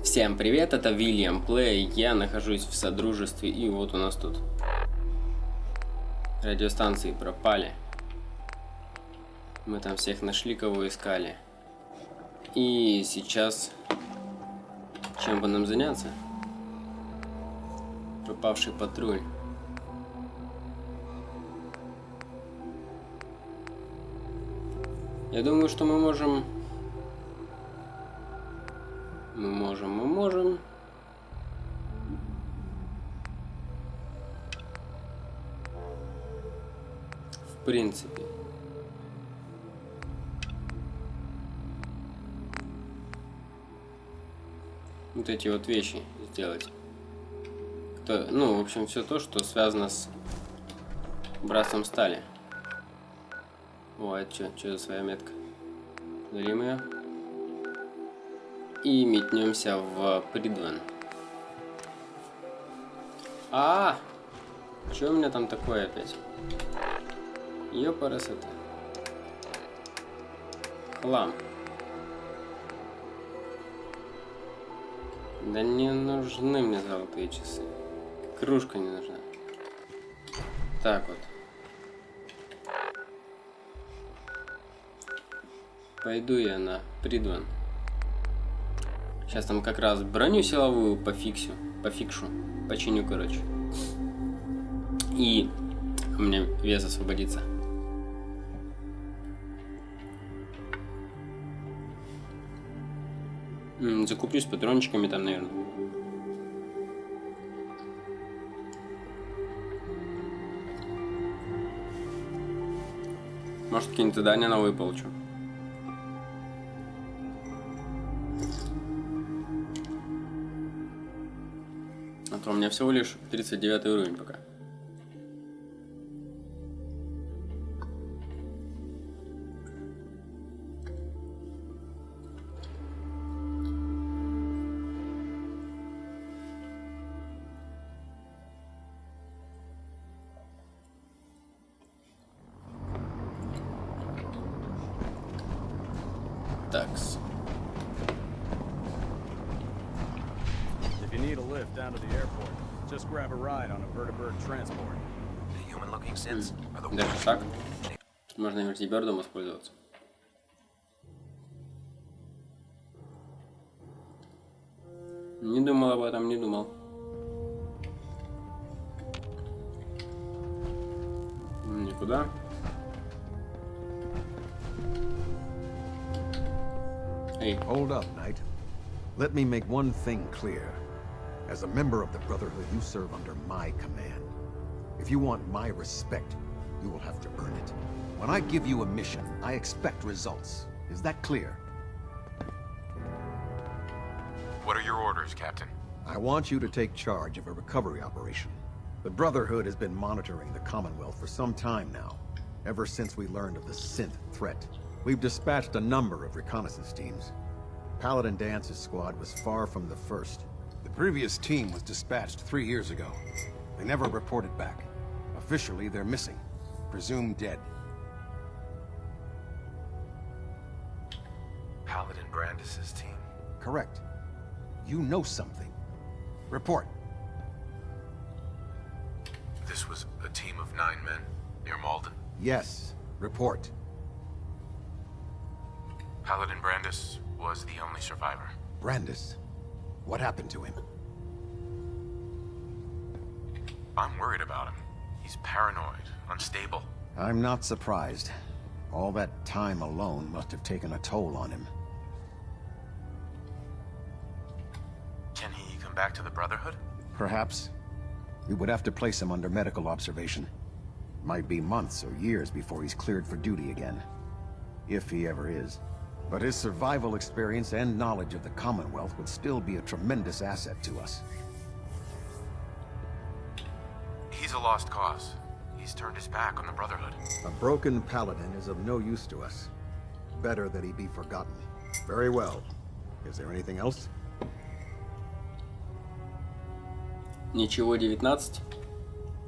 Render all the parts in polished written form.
Всем привет, это William Play, я нахожусь в Содружестве, и вот у нас тут радиостанции пропали. Мы там всех нашли, кого искали. И сейчас чем бы нам заняться? Пропавший патруль. Я думаю, что мы можем... Мы можем. В принципе. Вот эти вот вещи сделать. Ну, в общем, все то, что связано с братством стали. О, это что за своя метка? Удалим ее. И метнемся в Придвен. Что у меня там такое опять? Ёпарас это. Хлам. Да не нужны мне золотые часы. Кружка не нужна. Так вот. Пойду я на Придвен. Сейчас там как раз броню силовую пофикшу, починю, короче. И у меня вес освободится. Закуплюсь патрончиками там, наверное. Может, какие-нибудь задания новые получу. А то у меня всего лишь 39 уровень пока. Такс. If you need a lift down to the airport, just grab a ride on a bird-to-bird transport. The human-looking synths are the Даже так. Можно вертибердом воспользоваться. Не думал об этом, не думал. Никуда. Эй. Hold up, Knight. Let me make one thing clear. As a member of the Brotherhood, you serve under my command. If you want my respect, you will have to earn it. When I give you a mission, I expect results. Is that clear? What are your orders, Captain? I want you to take charge of a recovery operation. The Brotherhood has been monitoring the Commonwealth for some time now, ever since we learned of the synth threat. We've dispatched a number of reconnaissance teams. Paladin Dance's squad was far from the first. The previous team was dispatched 3 years ago. They never reported back. Officially, they're missing. Presumed dead. Paladin Brandis's team? Correct. You know something. Report. This was a team of 9 men near Malden? Yes. Report. Paladin Brandis was the only survivor. Brandis. What happened to him? I'm worried about him. He's paranoid, unstable. I'm not surprised. All that time alone must have taken a toll on him. Can he come back to the Brotherhood? Perhaps. We would have to place him under medical observation. Might be months or years before he's cleared for duty again. If he ever is. But his survival experience and knowledge of the Commonwealth would still be a tremendous asset to us. He's a lost cause. He's turned his back on the Brotherhood. A broken paladin is of no use to us. Better that he be forgotten. Very well. Is there anything else? Ничего, 19.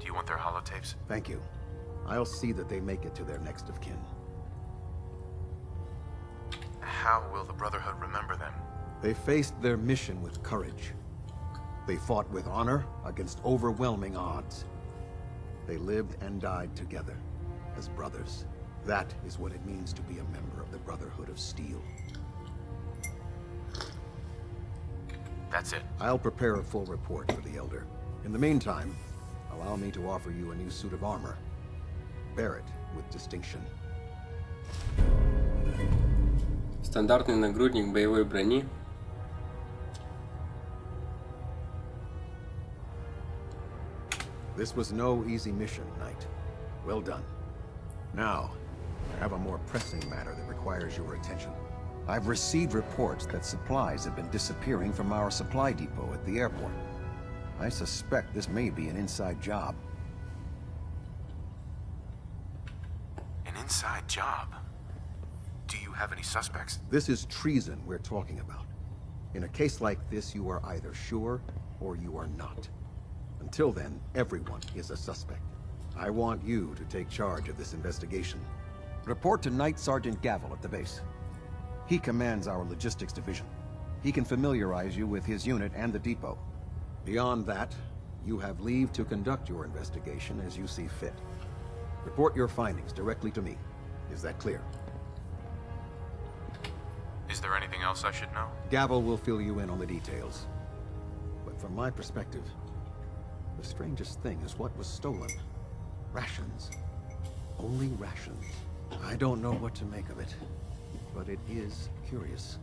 Do you want their holotapes? Thank you. I'll see that they make it to their next of kin. How will the Brotherhood remember them? They faced their mission with courage. They fought with honor against overwhelming odds. They lived and died together as brothers. That is what it means to be a member of the Brotherhood of Steel. That's it. I'll prepare a full report for the Elder. In the meantime, allow me to offer you a new suit of armor. Bear it with distinction. Стандартный нагрудник боевой брони. This was no easy mission, Knight. Well done. Now, I have a more pressing matter that requires your attention. I've received reports that supplies have been disappearing from our supply depot at the airport. I suspect this may be an inside job. An inside job? Do you have any suspects? This is treason we're talking about. In a case like this, you are either sure or you are not. Until then, everyone is a suspect. I want you to take charge of this investigation. Report to Night Sergeant Gavel at the base. He commands our logistics division. He can familiarize you with his unit and the depot. Beyond that, you have leave to conduct your investigation as you see fit. Report your findings directly to me. Is that clear? Is there anything else I should know? Gavel will fill you in on the details. But from my perspective, the strangest thing is what was stolen. Rations. Only rations. I don't know what to make of it, but it is curious.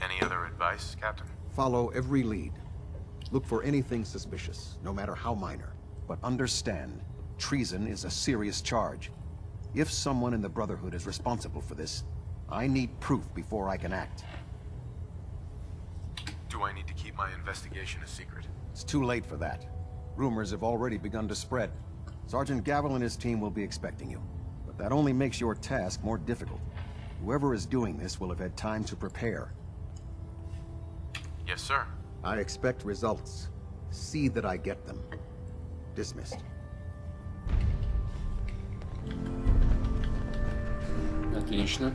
Any other advice, Captain? Follow every lead. Look for anything suspicious, no matter how minor. But understand, treason is a serious charge. If someone in the Brotherhood is responsible for this, I need proof before I can act. Do I need to keep my investigation a secret? It's too late for that. Rumors have already begun to spread. Sergeant Gavel and his team will be expecting you. But that only makes your task more difficult. Whoever is doing this will have had time to prepare. Yes, sir. I expect results. See that I get them. Dismissed. Отлично.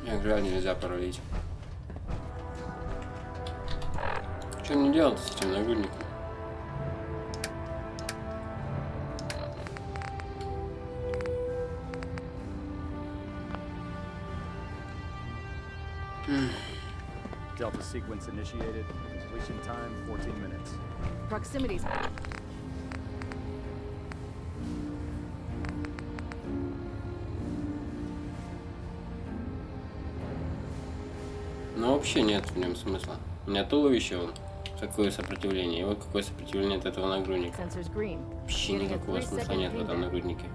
Как жаль, нельзя порулить. Что мне делать с этим нагрудником? Delta sequence initiated. Completion time 14 minutes. Proximities. Ну вообще нет в нем смысла. У меня туловище вон, какое сопротивление, и вот какое сопротивление от этого нагрудника. Вообще никакого смысла нет в этом нагруднике.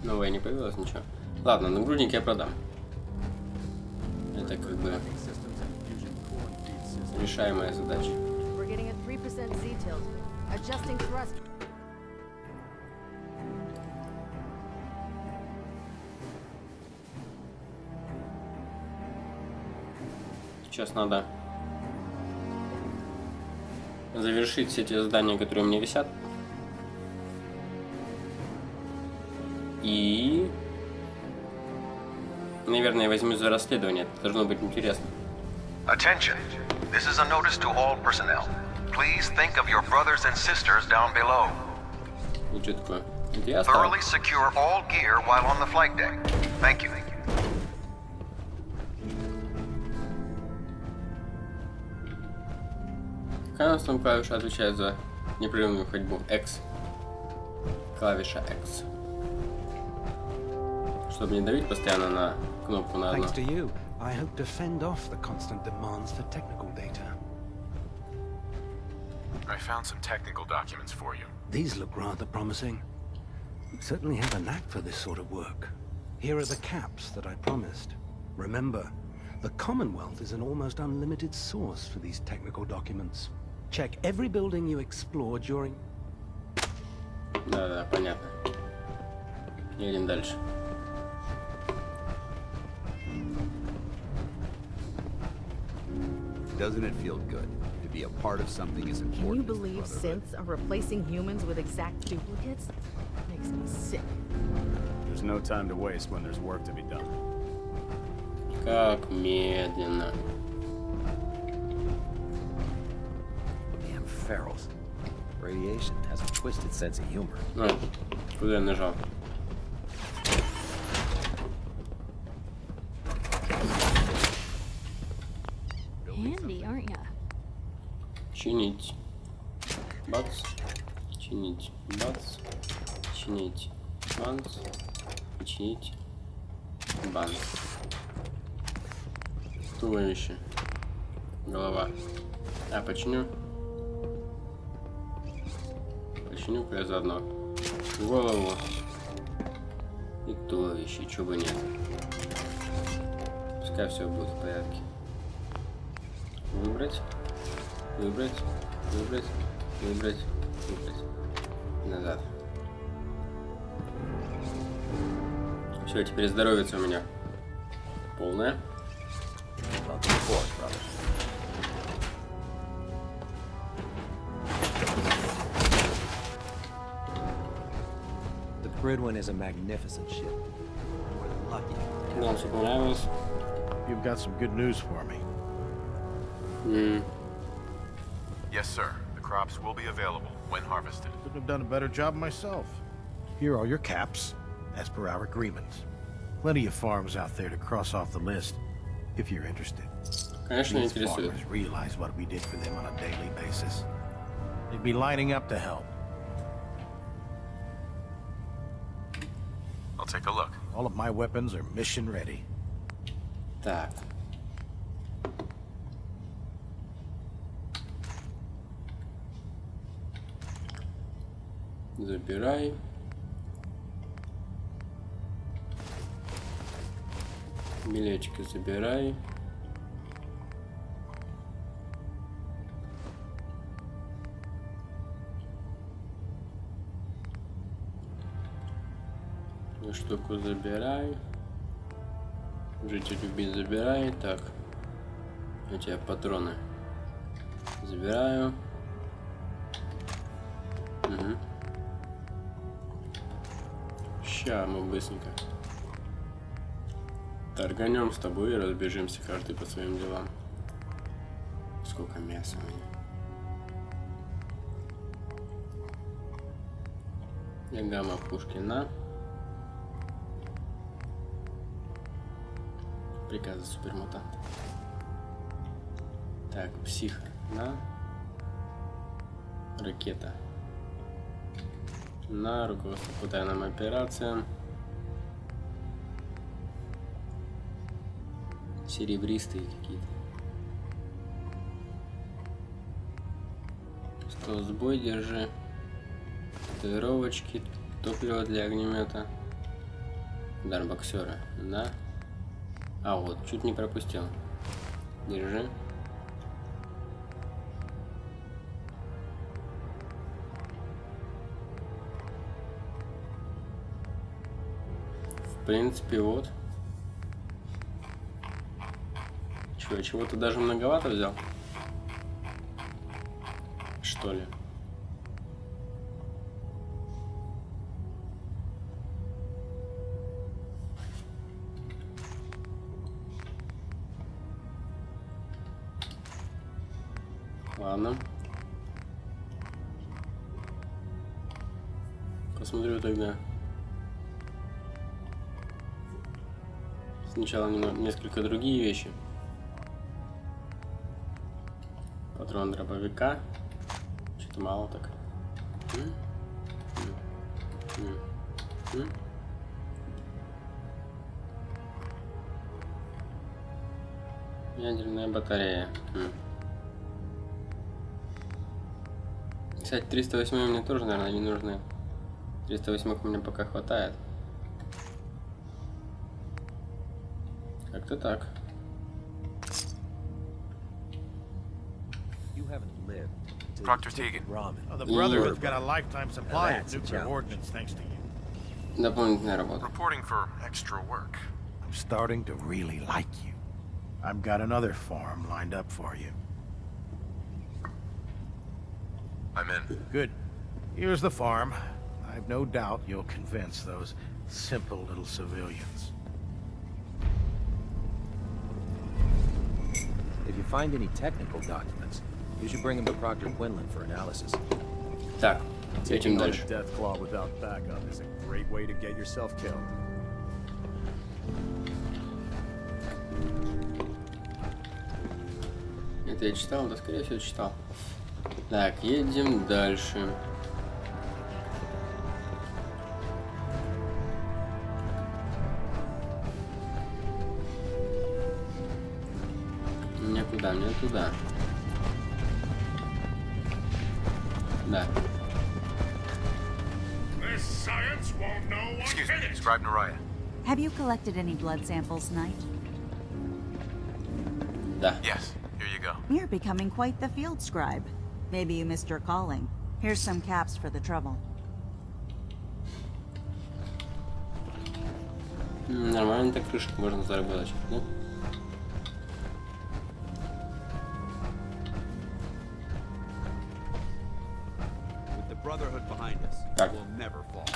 Новое не появилось, ничего. Ладно, нагрудник я продам. Это как бы решаемая задача. Сейчас надо завершить все те задания, которые у меня висят. И, наверное, возьму за расследование. Это должно быть интересно. Attention. This is a notice to all personnel. Please think of your brothers and sisters down below. И что такое? Это я оставил? Thoroughly secure all gear while on the flight deck. Thank you. Какая у нас там клавиша отвечает за непрерывную ходьбу? X. Клавиша X. Чтобы не давить постоянно на кнопку на одну. Thanks to you, I hope to fend off the constant demands for technical data. I found some technical documents for you. These look rather promising. You certainly have a knack for this sort of work. Here are the caps that I promised. Remember, the Commonwealth is an almost unlimited source for these technical documents. Check every building you explore during... Да, понятно. Едем дальше. Doesn't it feel good to be a part of something as Can you important as the believe Brotherhood? synths are replacing humans with exact duplicates? Makes me sick. There's no time to waste when there's work to be done. Как медленно. Damn ferals. Radiation has a twisted sense of humor. А, куда я нажал? Handy, aren't ya? Чинить. Бац. Чинить. Бац. Чинить. Бац. Чинить. Бац. Туловище. Голова. А, починю. Починю-ка я заодно голову и туловище, чего бы нет. Пускай все будет в порядке. Выбрать. Выбрать. Выбрать. Выбрать. Выбрать. Назад. Все, теперь здоровье у меня полное. Welcome aboard, brother. The Bridwin is a magnificent ship. We're lucky. Нам все понравилось. You've got some good news for me. Yes, sir. The crops will be available when harvested. Couldn't have done a better job myself. Here are your caps, as per our agreement. Plenty of farms out there to cross off the list, if you're interested. Конечно, These интересует. farmers realize what we did for them on a daily basis. They'd be lining up to help. I'll take a look. All of my weapons are mission ready. Так. Забирай. Билетики забирай. Штуку забирай. Житель убить забирай. Так. У тебя патроны. Забираю. Угу. Ща мы быстренько торганем с тобой и разбежимся каждый по своим делам. Сколько мяса у меня. Ягама Пушкина. Приказы супермутанта. Так, психа. На. Ракета. На. Руководство по тайным операциям. Серебристые какие-то. 100 сбой держи. Татуировочки. Топливо для огнемета. Дар боксера. На. А вот, чуть не пропустил. Держи. В принципе, вот. Чего-то даже многовато взял? Что ли? Ладно. Посмотрю тогда. Сначала несколько другие вещи. Патрон дробовика. Что-то мало так. Ядерная батарея. Кстати, 308 мне тоже, наверное, не нужны. 308 у меня пока хватает. Как-то так. You haven't lived until Proctor you took Teagan. ramen. Oh, the Yeah. Brotherhood's got a lifetime supply of That's a nuclear challenge. ordnance thanks to you. Дополнительная работа. Reporting for extra work. I'm starting to really like you. I've got another farm lined up for you. I'm in. Good. Here's the farm. I've no doubt you'll convince those simple little civilians. If you find any technical documents, you should bring them to Proctor Quinlan for analysis. Так, едем On a дальше. death claw without backup is a great way to get yourself killed. Это я читал? Да, скорее всего, читал. Так, едем дальше. Мне куда? Мне туда. Да. Excuse me, Scribe Naraya. Have you collected any blood samples, Knight? Да. Yes, here you go. You're becoming quite the field scribe. Maybe you missed your calling. Here's some caps for the trouble. Нормально так крышку можно заработать, да? With the Brotherhood behind us, Так. we'll never fall.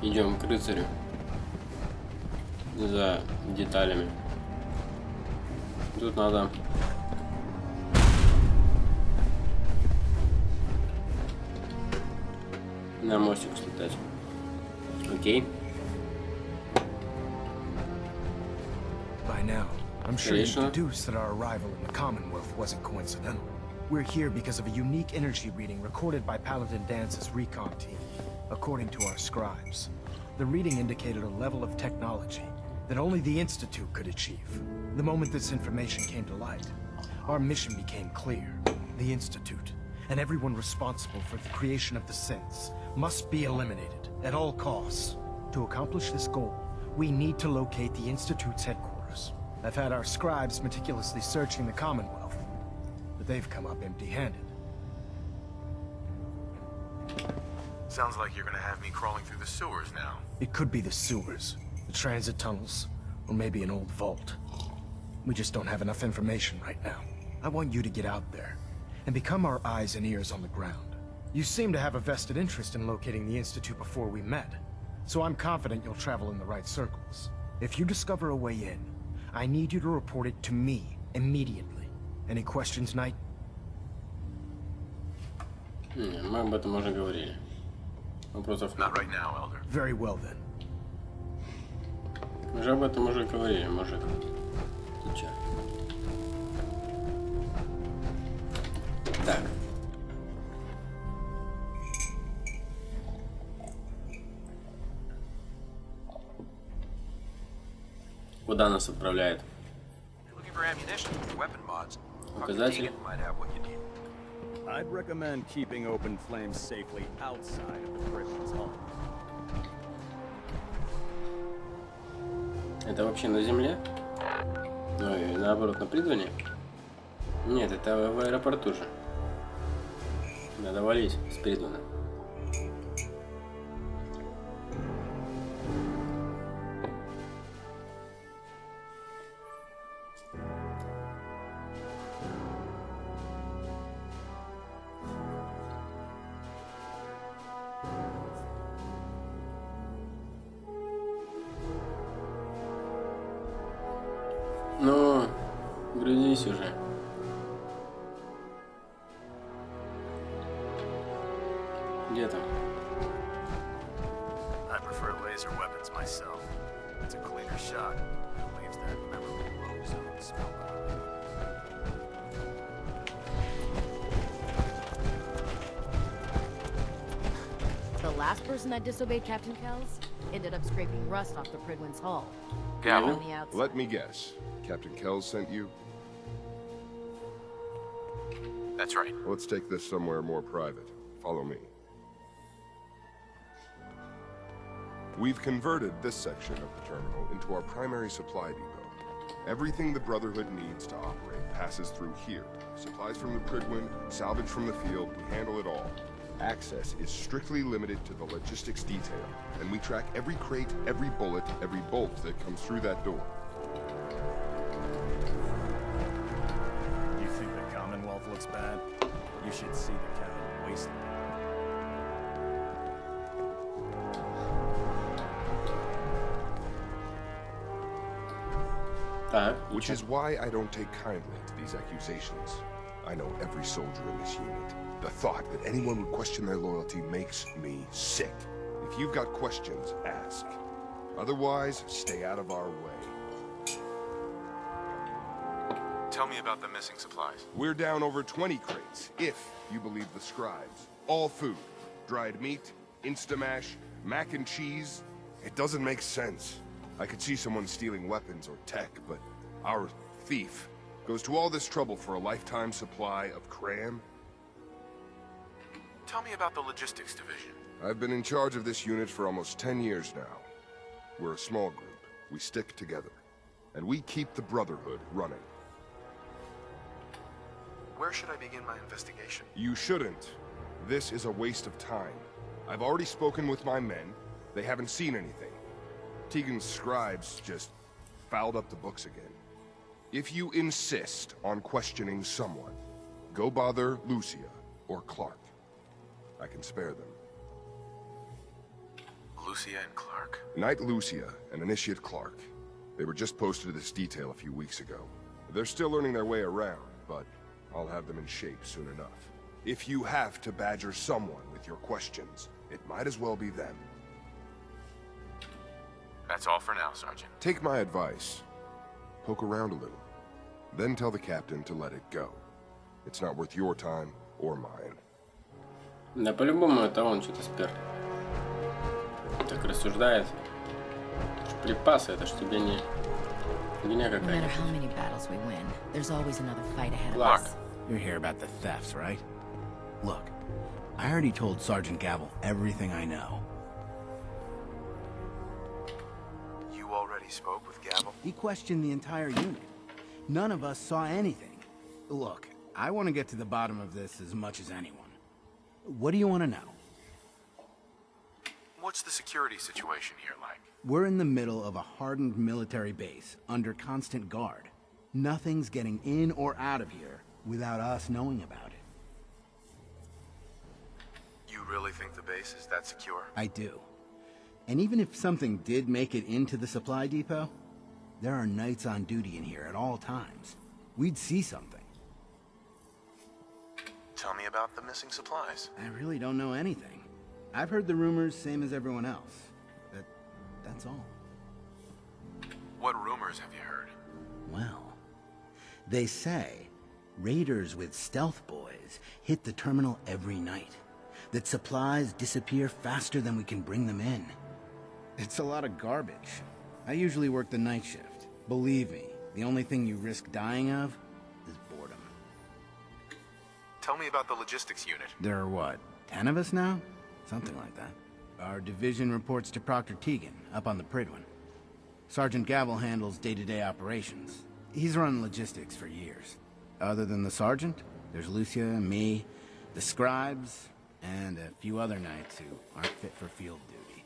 Идем к рыцарю за деталями. Тут надо на мостик слетать. Окей. By now, I'm sure you've Конечно. deduced that our arrival in the Commonwealth wasn't coincidental. We're here because of a unique energy reading recorded by Paladin Dance's recon team. According to our scribes, the reading indicated a level of technology that only the Institute could achieve. The moment this information came to light, our mission became clear. The Institute, and everyone responsible for the creation of the synths, must be eliminated at all costs. To accomplish this goal, we need to locate the Institute's headquarters. I've had our scribes meticulously searching the Commonwealth, but they've come up empty-handed. Sounds like you're gonna have me crawling through the sewers now. It could be the sewers, the transit tunnels, or maybe an old vault. We just don't have enough information right now. I want you to get out there and become our eyes and ears on the ground. You seem to have a vested interest in locating the Institute before we met, so I'm confident you'll travel in the right circles. If you discover a way in, I need you to report it to me immediately. Any questions, Knight? Мы об этом уже говорили. Вопросов Not right now, Elder. Very well then. Мы же об этом уже говорили, мужик. Ты чё? Так. Куда нас отправляет? Looking for ammunition, weapon mods. Указатель. Might have what you need. I'd recommend keeping open flames safely outside of the prison's hall. Это вообще на земле? Ну и наоборот, на призвании? Нет, это в аэропорту же. Надо валить с призвана. Ну, грузись уже. Где там? I prefer laser weapons myself. It's a cleaner shot. It leaves that memorable low zone smell behind. The last person that disobeyed Captain Kells ended up scraping rust off the Pridwin's hull. Gavel. On the outside. Let me guess. Captain Kells sent you? That's right. Let's take this somewhere more private. Follow me. We've converted this section of the terminal into our primary supply depot. Everything the Brotherhood needs to operate passes through here. Supplies from the Pridwin, salvage from the field, we handle it all. Access is strictly limited to the logistics detail, and we track every crate, every bullet, every bolt that comes through that door. You think the Commonwealth looks bad? You should see the cabin wasted. Which is why I don't take kindly to these accusations. I know every soldier in this unit. The thought that anyone would question their loyalty makes me sick. If you've got questions, ask. Otherwise, stay out of our way. Tell me about the missing supplies. We're down over 20 crates, if you believe the scribes. All food. Dried meat, Instamash, mac and cheese. It doesn't make sense. I could see someone stealing weapons or tech, but our thief goes to all this trouble for a lifetime supply of cram? Tell me about the logistics division. I've been in charge of this unit for almost 10 years now. We're a small group. We stick together. And we keep the Brotherhood running. Where should I begin my investigation? You shouldn't. This is a waste of time. I've already spoken with my men. They haven't seen anything. Tegan's scribes just fouled up the books again. If you insist on questioning someone, go bother Lucia or Clark. I can spare them. Lucia and Clark? Knight Lucia and Initiate Clark. They were just posted to this detail a few weeks ago. They're still learning their way around, but I'll have them in shape soon enough. If you have to badger someone with your questions, it might as well be them. That's all for now, Sergeant. Take my advice. Poke around a little. Then tell the captain to let it go. It's not worth your time or mine. Да, по-любому это он что-то спер. Так рассуждает. Припасы, это ж тебе не... Фигня No matter какая-то. how many battles we win, there's always another fight ahead of Clark. us. You're here about the thefts, right? Look, I already told Sergeant Gavel everything I know. You already spoke with Gavel? He questioned the entire unit. None of us saw anything. Look, I want to get to the bottom of this as much as anyone. What do you want to know? What's the security situation here like? We're in the middle of a hardened military base, under constant guard. Nothing's getting in or out of here without us knowing about it. You really think the base is that secure? I do. And even if something did make it into the supply depot, there are knights on duty in here at all times. We'd see something. Tell me about the missing supplies. I really don't know anything. I've heard the rumors, same as everyone else. That's all. What rumors have you heard? Well, they say raiders with stealth boys hit the terminal every night. That supplies disappear faster than we can bring them in. It's a lot of garbage. I usually work the night shift. Believe me, the only thing you risk dying of is boredom. Tell me about the logistics unit. There are what, 10 of us now? Something like that. Our division reports to Proctor Tegan, up on the Pridwin. Sergeant Gavel handles day-to-day operations. He's run logistics for years. Other than the sergeant, there's Lucia, me, the scribes, and a few other knights who aren't fit for field duty.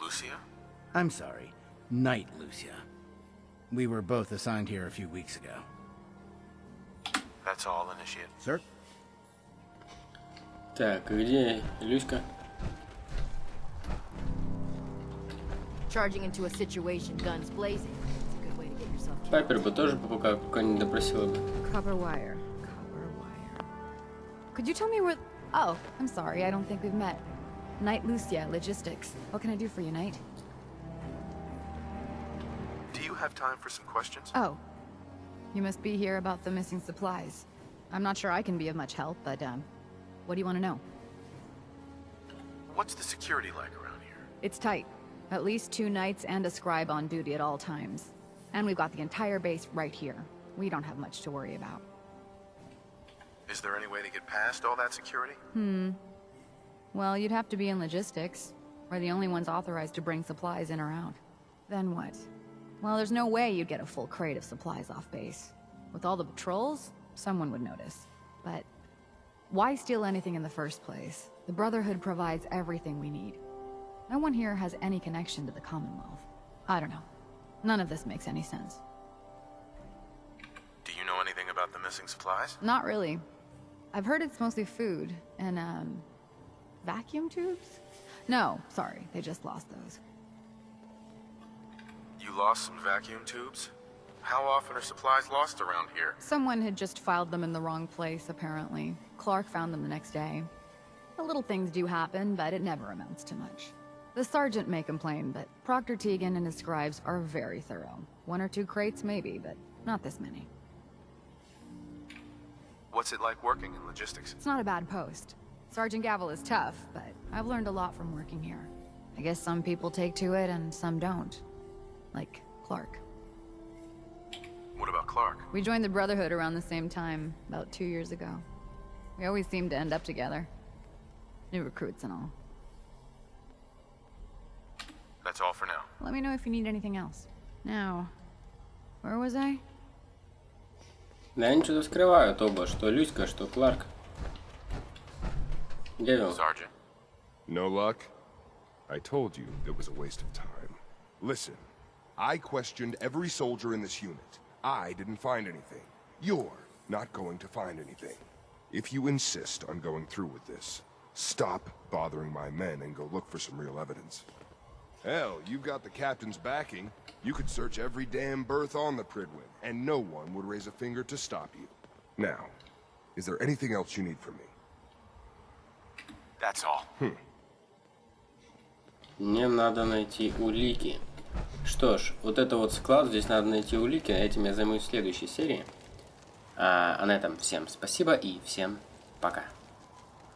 Lucia? I'm sorry, Knight Lucia. We were both assigned here a few weeks ago. That's all, Initiate. Sir? Так, где Люська? Charging into a situation, guns blazing. It's a good way to get yourself killed. Пайпер бы тоже пока не допросила бы. Copper wire. Copper wire. Could you tell me where... Oh, I'm sorry, I don't think we've met. Knight Lucia, Logistics. What can I do for you, Knight? Do you have time for some questions? Oh. You must be here about the missing supplies. I'm not sure I can be of much help, but, what do you want to know? What's the security like around here? It's tight. At least 2 knights and a scribe on duty at all times. And we've got the entire base right here. We don't have much to worry about. Is there any way to get past all that security? Well, you'd have to be in logistics. We're the only ones authorized to bring supplies in or out. Then what? Well, there's no way you'd get a full crate of supplies off base. With all the patrols, someone would notice. But Why steal anything in the first place? The Brotherhood provides everything we need. No one here has any connection to the Commonwealth. I don't know. None of this makes any sense. Do you know anything about the missing supplies? Not really. I've heard it's mostly food and, vacuum tubes? No, sorry, they just lost those. You lost some vacuum tubes? How often are supplies lost around here? Someone had just filed them in the wrong place, apparently. Clark found them the next day. The little things do happen, but it never amounts to much. The sergeant may complain, but Proctor Tegan and his scribes are very thorough. 1 or 2 crates maybe, but not this many. What's it like working in logistics? It's not a bad post. Sergeant Gavel is tough, but I've learned a lot from working here. I guess some people take to it and some don't. Like Clark. What about Clark? We joined the Brotherhood around the same time, about 2 years ago. We always seemed to end up together. New recruits and all. That's all for now. Let me know if you need anything else. Now, where was I? Да, они что-то скрывают оба, что Люська, что Кларк. Гевил. Sergeant. No luck? I told you it was a waste of time. Listen, I questioned every soldier in this unit. I didn't find anything. You're not going to find anything. If you insist on going through with this, stop bothering my men and go look for some real evidence. Hell, you've got the captain's backing. You could search every damn berth on the Pridwin, and no one would raise a finger to stop you. Now, is there anything else you need from me? That's all. Мне надо найти улики. Что ж, вот это вот склад, здесь надо найти улики, этим я займусь в следующей серии. А на этом всем спасибо и всем пока.